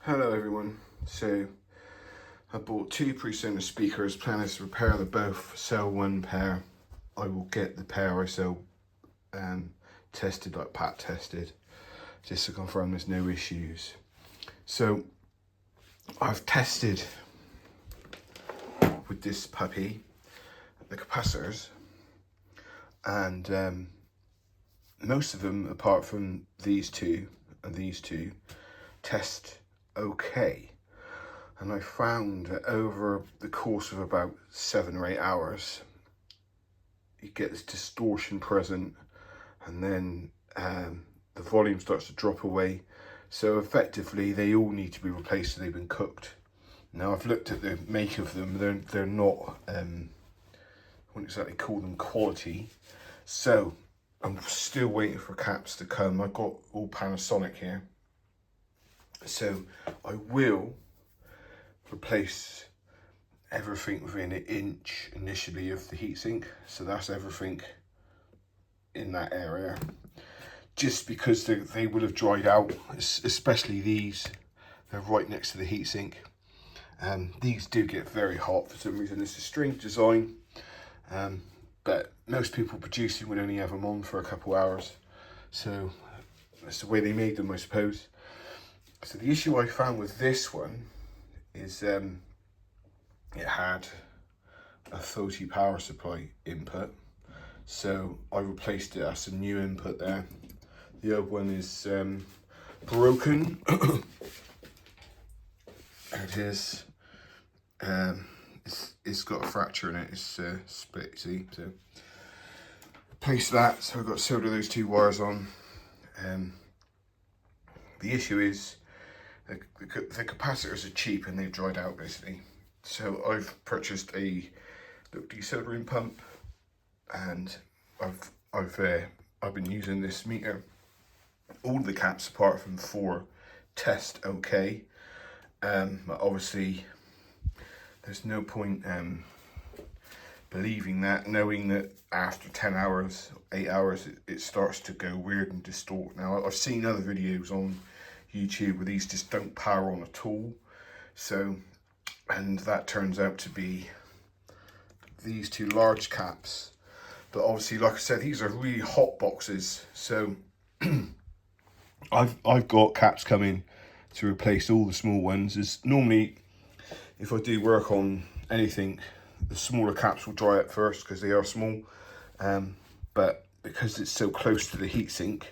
Hello everyone. So I bought two presonus speakers, planning to repair them both, sell one pair. I will get the pair I sell tested, like Pat tested, just to confirm there's no issues. So I've tested with this puppy the capacitors, and most of them, apart from these two and these two, test okay. And I found that over the course of about 7 or 8 hours, you get this distortion present, and then the volume starts to drop away. So effectively, they all need to be replaced. So they've been cooked. Now I've looked at the make of them. They're not. I wouldn't exactly call them quality. So I'm still waiting for caps to come. I've got all Panasonic here. So I will replace everything within an inch initially of the heatsink. So that's everything in that area. Just because they will have dried out, especially these. They're right next to the heatsink. These do get very hot for some reason. It's a strange design, but most people producing would only have them on for a couple hours. So that's the way they made them, I suppose. So the issue I found with this one is it had a faulty power supply input. So I replaced it. That's a new input there. The other one is broken. It is. It's got a fracture in it. It's split. See, so replace that. So I've got to solder those two wires on. The issue is the capacitors are cheap and they've dried out basically. So I've purchased a little desoldering pump, and I've been using this meter. All the caps apart from 4 test okay. But obviously there's no point believing that, knowing that after 10 hours, 8 hours, it starts to go weird and distort. Now I've seen other videos on YouTube where these just don't power on at all. So, and that turns out to be these two large caps. But obviously, like I said, these are really hot boxes. So I've got caps coming to replace all the small ones. As normally, if I do work on anything, the smaller caps will dry up first because they are small. But because it's so close to the heatsink,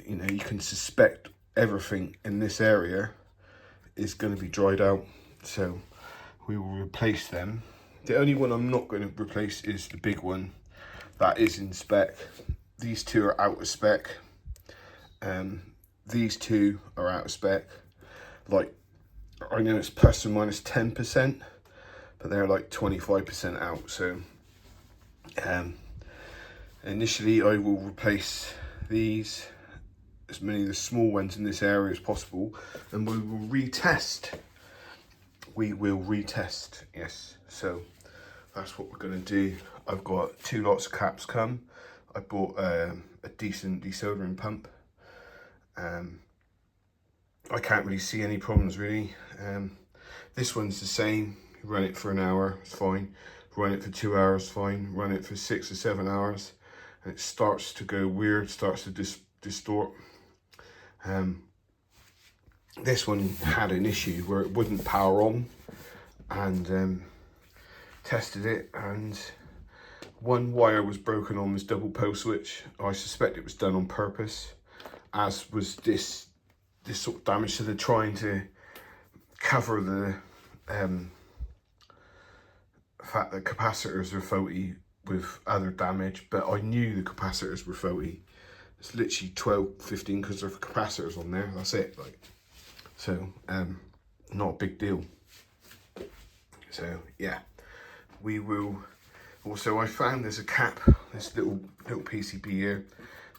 you know, you can suspect everything in this area is going to be dried out. So we will replace them. The only one I'm not going to replace is the big one. That is in spec. These two are out of spec. These two are out of spec. Like, I know it's plus or minus 10%, but they're like 25% out. So initially I will replace these, as many of the small ones in this area as possible, and we will retest. Yes. So that's what we're going to do. I've got 2 lots of caps come. I bought a decent desoldering pump. I can't really see any problems really. This one's the same. You run it for an hour, it's fine. Run it for 2 hours, fine. Run it for 6 or 7 hours, and it starts to go weird, starts to distort. This one had an issue where it wouldn't power on, and tested it, and one wire was broken on this double pole switch. I suspect it was done on purpose, as was this sort of damage. So they're trying to cover the fact that capacitors are faulty with other damage, but I knew the capacitors were faulty. It's literally 12, 15 because there's capacitors on there. That's it. Like, so not a big deal. So yeah, we will. Also, I found there's a cap, this little PCB here.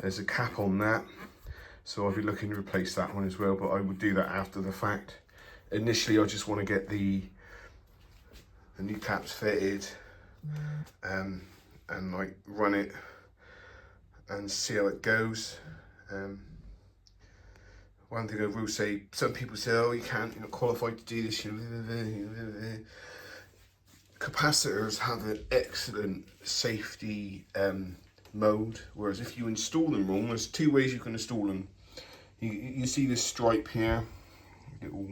There's a cap on that, so I'll be looking to replace that one as well. But I would do that after the fact. Initially, I just want to get the new caps fitted, and like run it and see how it goes. one thing I will say, some people say, oh, you can't, you're not qualified to do this, capacitors have an excellent safety mode, whereas if you install them wrong, there's two ways you can install them. You see this stripe here, little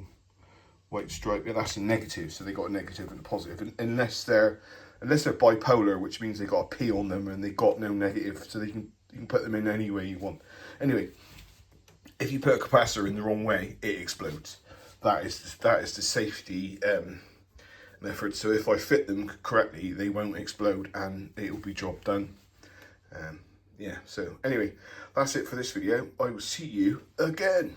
white stripe, yeah, that's a negative, so they got a negative and a positive, and unless they're bipolar, which means they got a P on them and they got no negative, so you can put them in any way you want. Anyway, if you put a capacitor in the wrong way, it explodes. That is the safety method. So if I fit them correctly, they won't explode and it will be job done. Yeah, so anyway, that's it for this video. I will see you again.